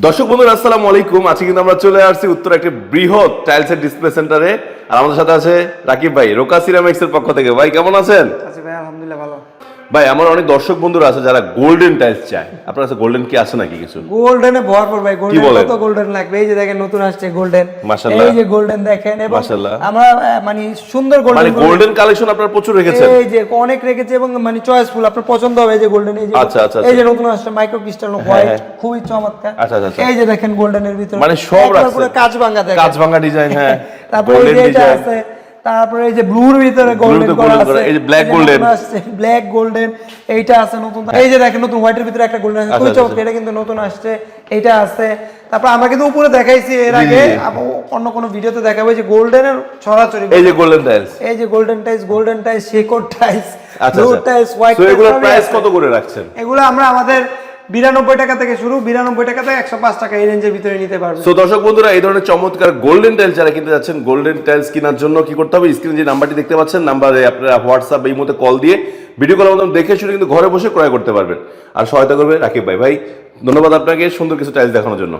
দর্শক বন্ধুরা আসসালামু আলাইকুম। আজকে কিন্তু আমরা চলে আসছি উত্তর একটি বৃহৎ টাইলসের ডিসপ্লে সেন্টারে। আর আমাদের সাথে আছে রাকিব ভাই, রোকা সিরামিক্স এর পক্ষ থেকে। ভাই কেমন আছেন? আছি ভাই, আলহামদুলিল্লাহ ভালো। ভাই আমার অনেক দর্শক বন্ধুরা আছে যারা গোল্ডেন টাইলস চায়, আপনার কাছে গোল্ডেন কি আছে নাকি কিছু? গোল্ডেনে ভরপুর ভাই, কি বলেন? গোল্ডেন কত গোল্ডেন লাগবে? এই যে দেখেন নতুন আসছে গোল্ডেন, মাশাআল্লাহ। এই যে গোল্ডেন দেখেন, এবং মাশাআল্লাহ। আমরা মানে সুন্দর গোল্ডেন, মানে গোল্ডেন কালেকশন আপনারা প্রচুর রেখেছেন। এই যে অনেক রেখেছে এবং মানে চয়েসফুল, আপনার পছন্দ হবে। এই যে গোল্ডেন, এই যে আচ্ছা, আচ্ছা, এই যে নতুন আসছে মাইক্রো ক্রিস্টাল হোয়াইট, খুবই চমৎকার। আচ্ছা, আচ্ছা। এই যে দেখেন গোল্ডেনের ভিতরে মানে সব একবার রাখছেন। পুরো কাঁচ ভাঙা দেখেন, কাঁচ ভাঙা ডিজাইন, হ্যাঁ। তারপরে এই যে এটা আছে, তারপরে এই যে ব্লুর ভিতরে গোল্ডেন করা আছে, এই যে ব্ল্যাক গোল্ডেন আসছে, ব্ল্যাক গোল্ডেন এইটা আছে নতুন। এই যে দেখেন নতুন হোয়াইটের ভিতরে একটা গোল্ডেন আছে, খুবই চমৎকার। এটা কিন্তু নতুন আসছে, এইটা আছে। তারপর আমরা কিন্তু উপরে দেখাইছি এর আগে, অন্য কোন ভিডিওতে দেখাবো যে গোল্ডেনের ছড়াছড়ি। এই যে গোল্ডেন টাইলস, এই যে গোল্ডেন টাইলস, শেকড় টাইলস, আচ্ছা ব্লু টাইলস, হোয়াইট তো টাইলস। এগুলোর প্রাইস কত করে রাখছেন? এগুলো আমরা আমাদের 92 টাকা থেকে শুরু, 92 টাকা থেকে 105 টাকা, এই রেঞ্জের ভিতরে নিতে পারবেন। সো দর্শক বন্ধুরা, এই ধরনের চমৎকার গোল্ডেন টাইলস যারা কিনতে যাচ্ছেন, গোল্ডেন টাইলস কেনার জন্য কি করতে হবে? স্ক্রিনে যে নাম্বারটি দেখতে পাচ্ছেন, নাম্বারে আপনারা হোয়াটসঅ্যাপ এই মধ্যে কল দিয়ে ভিডিও কলের মাধ্যমে দেখে শুনে কিন্তু ঘরে বসে ক্রয় করতে পারবেন। আর সহায়তা করবে রাকিব ভাই। ভাই ধন্যবাদ আপনাকে সুন্দর কিছু টাইলস দেখানোর জন্য।